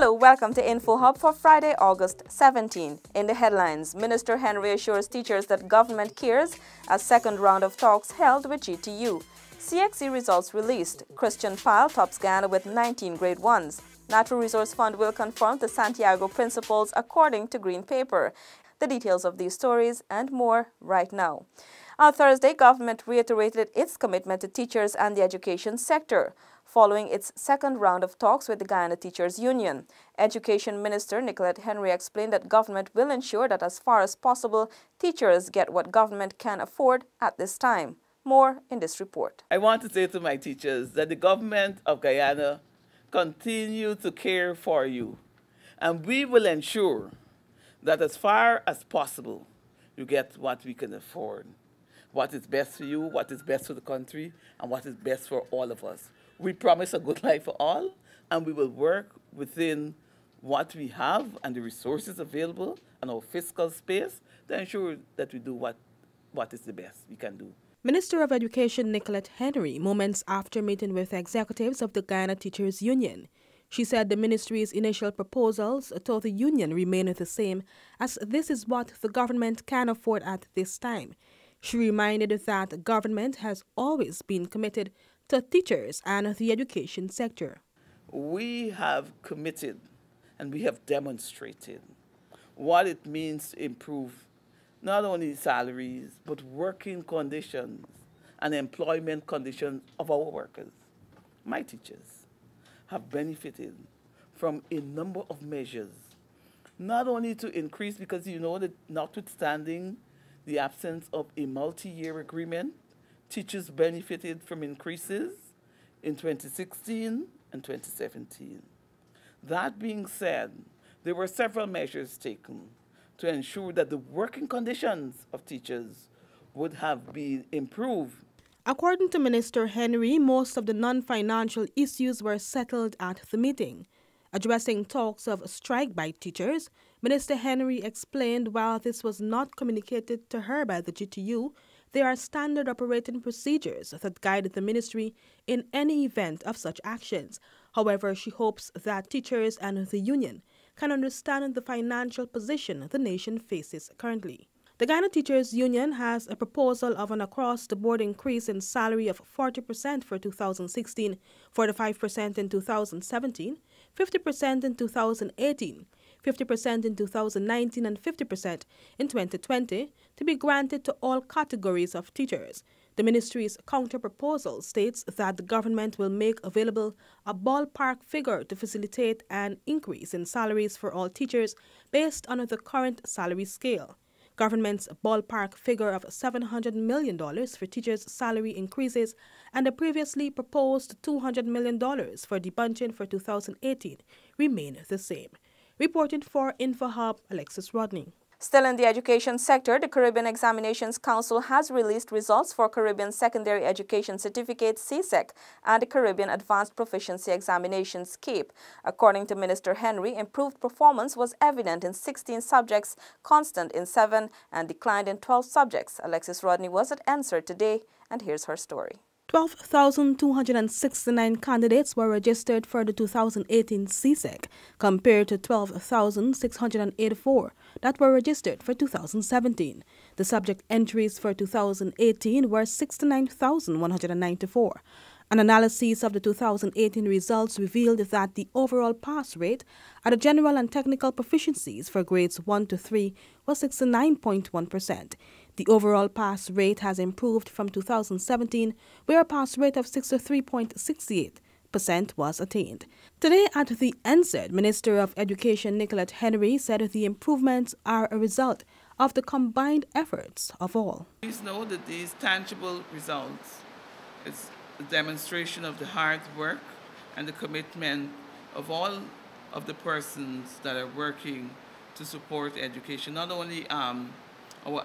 Hello, welcome to Info Hub for Friday, August 17. In the headlines, Minister Henry assures teachers that government cares as second round of talks held with GTU. CXC results released. Christian Pyle tops Guyana with 19 grade 1s. Natural Resource Fund will confront the Santiago principles according to Green Paper. The details of these stories and more right now. On Thursday, government reiterated its commitment to teachers and the education sector, following its second round of talks with the Guyana Teachers Union. Education Minister Nicolette Henry explained that government will ensure that as far as possible, teachers get what government can afford at this time. More in this report. I want to say to my teachers that the government of Guyana continue to care for you, and we will ensure that as far as possible, you get what we can afford, what is best for you, what is best for the country, and what is best for all of us. We promise a good life for all, and we will work within what we have and the resources available and our fiscal space to ensure that we do what is the best we can do. Minister of Education Nicolette Henry, moments after meeting with executives of the Guyana Teachers Union. She said the ministry's initial proposals to the union remain the same, as this is what the government can afford at this time. She reminded that government has always been committed to teachers and the education sector. We have committed and we have demonstrated what it means to improve not only salaries, but working conditions and employment conditions of our workers. My teachers have benefited from a number of measures, not only to increase, because you know that notwithstanding the absence of a multi-year agreement, teachers benefited from increases in 2016 and 2017. That being said, there were several measures taken to ensure that the working conditions of teachers would have been improved. According to Minister Henry, most of the non-financial issues were settled at the meeting. Addressing talks of strike by teachers, Minister Henry explained while this was not communicated to her by the GTU, there are standard operating procedures that guide the ministry in any event of such actions. However, she hopes that teachers and the union can understand the financial position the nation faces currently. The Guyana Teachers Union has a proposal of an across-the-board increase in salary of 40% for 2016, 45% in 2017, 50% in 2018, 50% in 2019, and 50% in 2020 to be granted to all categories of teachers. The ministry's counter-proposal states that the government will make available a ballpark figure to facilitate an increase in salaries for all teachers based on the current salary scale. Government's ballpark figure of $700 million for teachers' salary increases and the previously proposed $200 million for debunching for 2018 remain the same. Reporting for InfoHub, Alexis Rodney. Still in the education sector, the Caribbean Examinations Council has released results for Caribbean Secondary Education Certificate (CSEC) and the Caribbean Advanced Proficiency Examinations (CAPE). According to Minister Henry, improved performance was evident in 16 subjects, constant in 7, and declined in 12 subjects. Alexis Rodney was at Answer today, and here's her story. 12,269 candidates were registered for the 2018 CSEC, compared to 12,684 that were registered for 2017. The subject entries for 2018 were 69,194. An analysis of the 2018 results revealed that the overall pass rate at the general and technical proficiencies for grades 1 to 3 was 69.1%. The overall pass rate has improved from 2017, where a pass rate of 63.68% was attained. Today at the NZ, Minister of Education Nicolette Henry said the improvements are a result of the combined efforts of all. Please know that these tangible results is a demonstration of the hard work and the commitment of all of the persons that are working to support education, not only our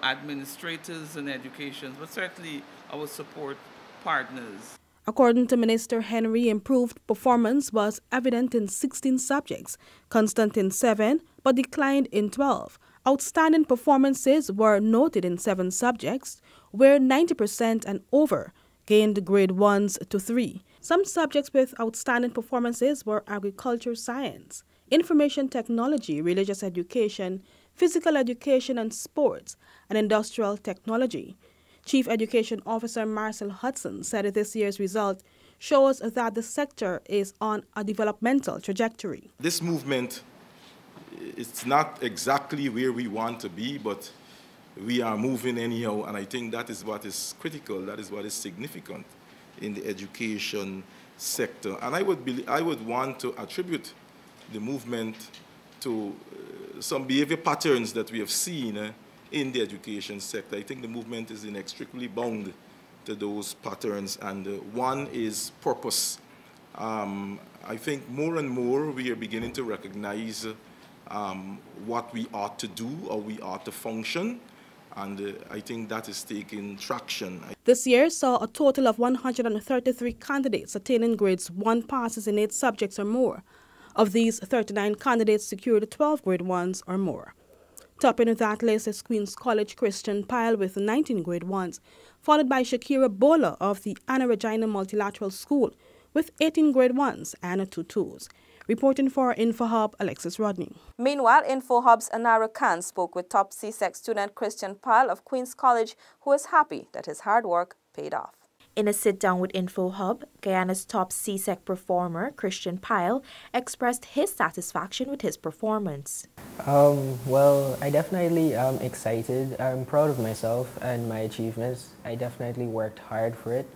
administrators in education, but certainly our support partners. According to Minister Henry, improved performance was evident in 16 subjects, constant in 7, but declined in 12. Outstanding performances were noted in 7 subjects, where 90% and over gained grade 1s to 3. Some subjects with outstanding performances were agriculture science, information technology, religious education, physical education and sports, and industrial technology. Chief Education Officer Marcel Hudson said that this year's result shows that the sector is on a developmental trajectory. This movement, it's not exactly where we want to be, but we are moving anyhow, and I think that is what is critical, that is what is significant in the education sector. And I would want to attribute the movement to some behavior patterns that we have seen in the education sector. I think the movement is inextricably bound to those patterns, and one is purpose. I think more and more we are beginning to recognize what we ought to do or we ought to function, and I think that is taking traction. This year saw a total of 133 candidates attaining grades 1 passes in 8 subjects or more. Of these, 39 candidates secured 12 grade 1s or more. Topping that list is Queen's College Christian Pyle with 19 grade 1s, followed by Shakira Bola of the Anna Regina Multilateral School with 18 grade 1s and 2 2s. Reporting for InfoHub, Alexis Rodney. Meanwhile, InfoHub's Anara Khan spoke with top CSEC student Christian Pyle of Queen's College, who is happy that his hard work paid off. In a sit-down with InfoHub, Guyana's top CSEC performer, Christian Pyle, expressed his satisfaction with his performance. Well, I definitely am excited. I'm proud of myself and my achievements. I definitely worked hard for it.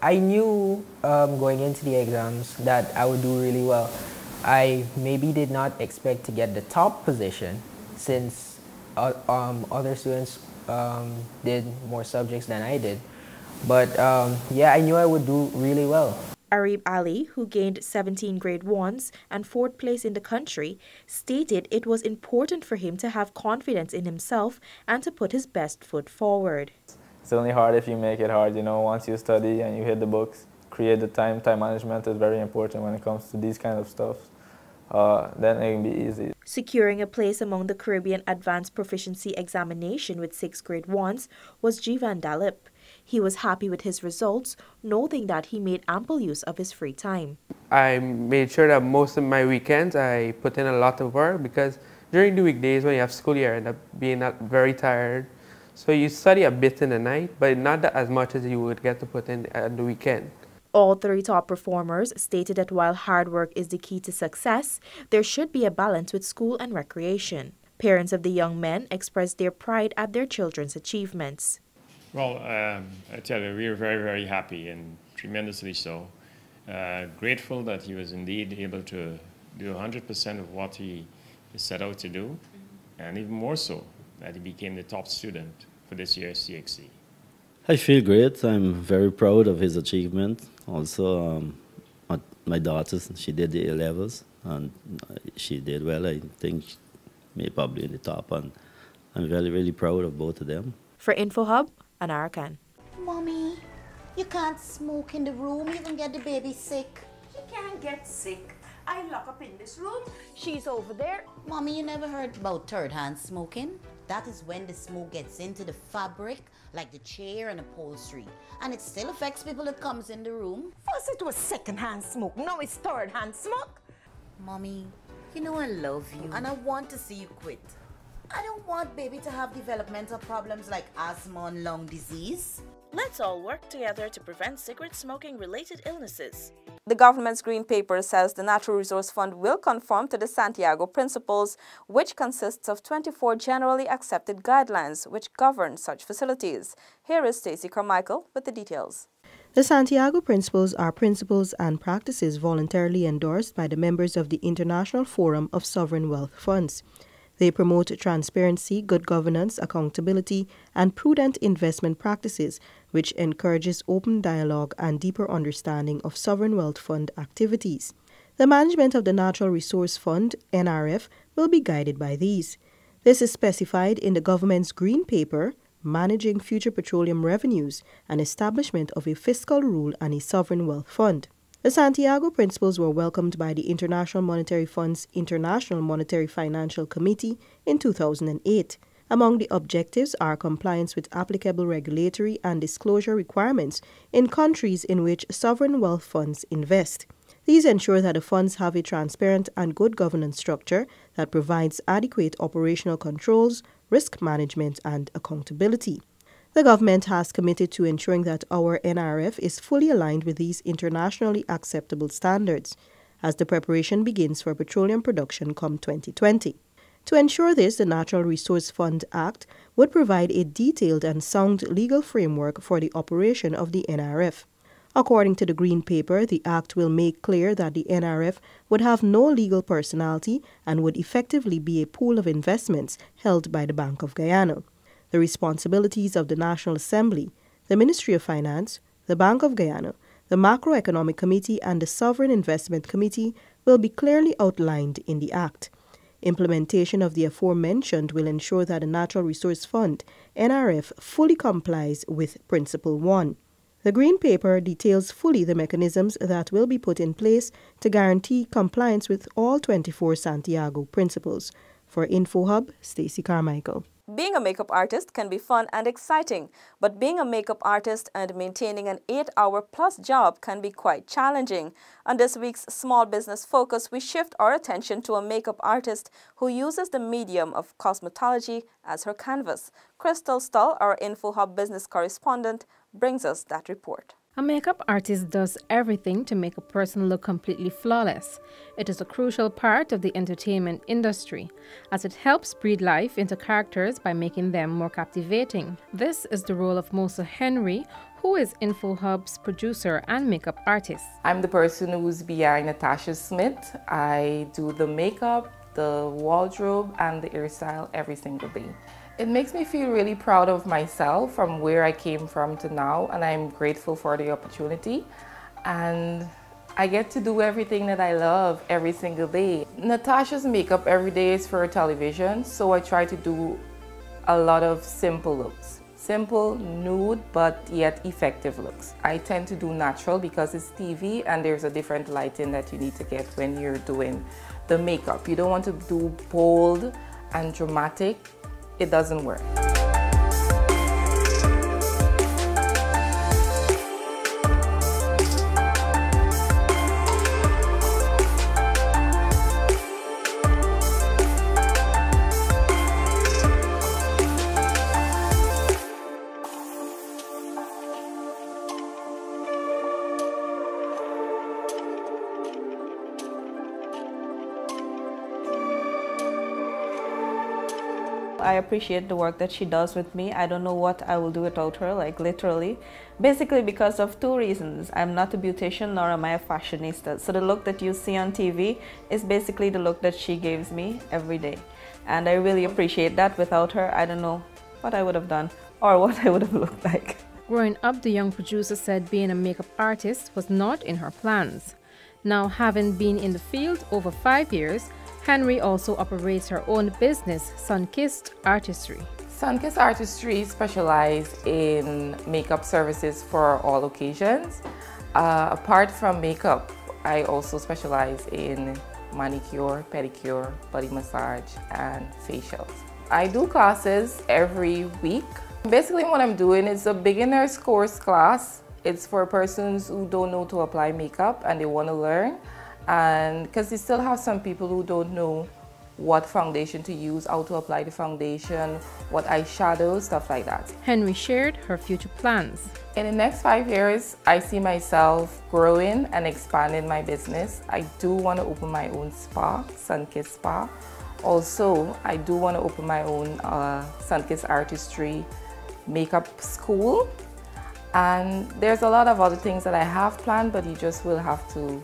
I knew going into the exams that I would do really well. I maybe did not expect to get the top position since other students did more subjects than I did. But yeah, I knew I would do really well. Arib Ali, who gained 17 grade 1s and 4th place in the country, stated it was important for him to have confidence in himself and to put his best foot forward. It's only hard if you make it hard, you know, once you study and you hit the books, create the time. Time management is very important when it comes to these kind of stuff. Then it can be easy. Securing a place among the Caribbean Advanced Proficiency Examination with 6 grade 1s was Jivan Dalip. He was happy with his results, noting that he made ample use of his free time. I made sure that most of my weekends I put in a lot of work, because during the weekdays when you have school you end up being very tired. So you study a bit in the night, but not that as much as you would get to put in at the weekend. All 3 top performers stated that while hard work is the key to success, there should be a balance with school and recreation. Parents of the young men expressed their pride at their children's achievements. Well, I tell you, we are very, very happy and tremendously so. Grateful that he was indeed able to do 100% of what he set out to do, and even more so that he became the top student for this year's CXC. I feel great. I'm very proud of his achievement. Also, my daughter, she did the A-levels, and she did well. I think probably in the top, and I'm really, really proud of both of them. For InfoHub, Anara Khan. Mommy, you can't smoke in the room. You can get the baby sick. She can't get sick. I lock up in this room. She's over there. Mommy, you never heard about third-hand smoking? That is when the smoke gets into the fabric, like the chair and upholstery, and it still affects people that comes in the room. First it was second-hand smoke, now it's third-hand smoke. Mommy, you know I love you, and I want to see you quit. I don't want baby to have developmental problems like asthma and lung disease. Let's all work together to prevent cigarette smoking-related illnesses. The government's Green Paper says the Natural Resource Fund will conform to the Santiago Principles, which consists of 24 generally accepted guidelines which govern such facilities. Here is Stacey Carmichael with the details. The Santiago Principles are principles and practices voluntarily endorsed by the members of the International Forum of Sovereign Wealth Funds. They promote transparency, good governance, accountability, and prudent investment practices, which encourages open dialogue and deeper understanding of sovereign wealth fund activities. The management of the Natural Resource Fund, NRF, will be guided by these. This is specified in the government's Green Paper, Managing Future Petroleum Revenues, and establishment of a fiscal rule and a sovereign wealth fund. The Santiago Principles were welcomed by the International Monetary Fund's International Monetary Financial Committee in 2008. Among the objectives are compliance with applicable regulatory and disclosure requirements in countries in which sovereign wealth funds invest. These ensure that the funds have a transparent and good governance structure that provides adequate operational controls, risk management, and accountability. The government has committed to ensuring that our NRF is fully aligned with these internationally acceptable standards as the preparation begins for petroleum production come 2020. To ensure this, the Natural Resource Fund Act would provide a detailed and sound legal framework for the operation of the NRF. According to the Green Paper, the Act will make clear that the NRF would have no legal personality and would effectively be a pool of investments held by the Bank of Guyana. The responsibilities of the National Assembly, the Ministry of Finance, the Bank of Guyana, the Macroeconomic Committee and the Sovereign Investment Committee will be clearly outlined in the Act. Implementation of the aforementioned will ensure that the Natural Resource Fund, NRF, fully complies with Principle 1. The Green Paper details fully the mechanisms that will be put in place to guarantee compliance with all 24 Santiago principles. For InfoHub, Stacey Carmichael. Being a makeup artist can be fun and exciting, but being a makeup artist and maintaining an 8-hour-plus job can be quite challenging. On this week's Small Business Focus, we shift our attention to a makeup artist who uses the medium of cosmetology as her canvas. Crystal Stull, our InfoHub business correspondent, brings us that report. A makeup artist does everything to make a person look completely flawless. It is a crucial part of the entertainment industry, as it helps breathe life into characters by making them more captivating. This is the role of Mosa Henry, who is InfoHub's producer and makeup artist. I'm the person who's behind Natasha Smith. I do the makeup, the wardrobe, and the hairstyle every single day. It makes me feel really proud of myself from where I came from to now, and I'm grateful for the opportunity. And I get to do everything that I love every single day. Natasha's makeup every day is for television, so I try to do a lot of simple looks. Simple, nude, but yet effective looks. I tend to do natural because it's TV and there's a different lighting that you need to get when you're doing the makeup. You don't want to do bold and dramatic. It doesn't work. I appreciate the work that she does with me. I don't know what I will do without her, like literally. Basically because of two reasons. I'm not a beautician nor am I a fashionista. So the look that you see on TV is basically the look that she gives me every day. And I really appreciate that. Without her, I don't know what I would have done or what I would have looked like. Growing up, the young producer said being a makeup artist was not in her plans. Now, having been in the field over 5 years, Henry also operates her own business, Sunkissed Artistry. Sunkissed Artistry specializes in makeup services for all occasions. Apart from makeup, I also specialize in manicure, pedicure, body massage, and facials. I do classes every week. Basically what I'm doing is a beginner's course class. It's for persons who don't know to apply makeup and they want to learn. And because you still have some people who don't know what foundation to use, how to apply the foundation, what eyeshadow, stuff like that. Henry shared her future plans. In the next 5 years, I see myself growing and expanding my business. I do want to open my own spa, Sunkissed Spa. Also, I do want to open my own Sunkissed Artistry makeup school. And there's a lot of other things that I have planned, but you just will have to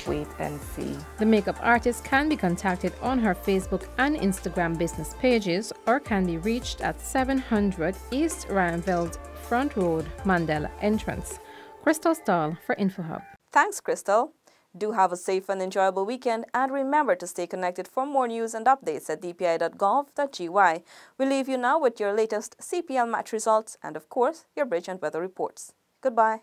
wait and see. The makeup artist can be contacted on her Facebook and Instagram business pages or can be reached at 700 East Ryanveld Front Road, Mandela Entrance. Crystal Stahl for InfoHub. Thanks, Crystal. Do have a safe and enjoyable weekend, and remember to stay connected for more news and updates at dpi.gov.gy. We leave you now with your latest CPL match results and, of course, your bridge and weather reports. Goodbye.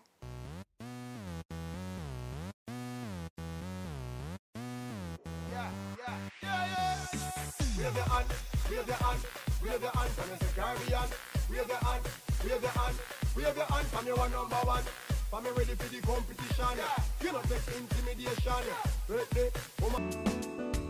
Wave your hand from your number one. I'm ready for the competition. You not take intimidation. Ready, woman.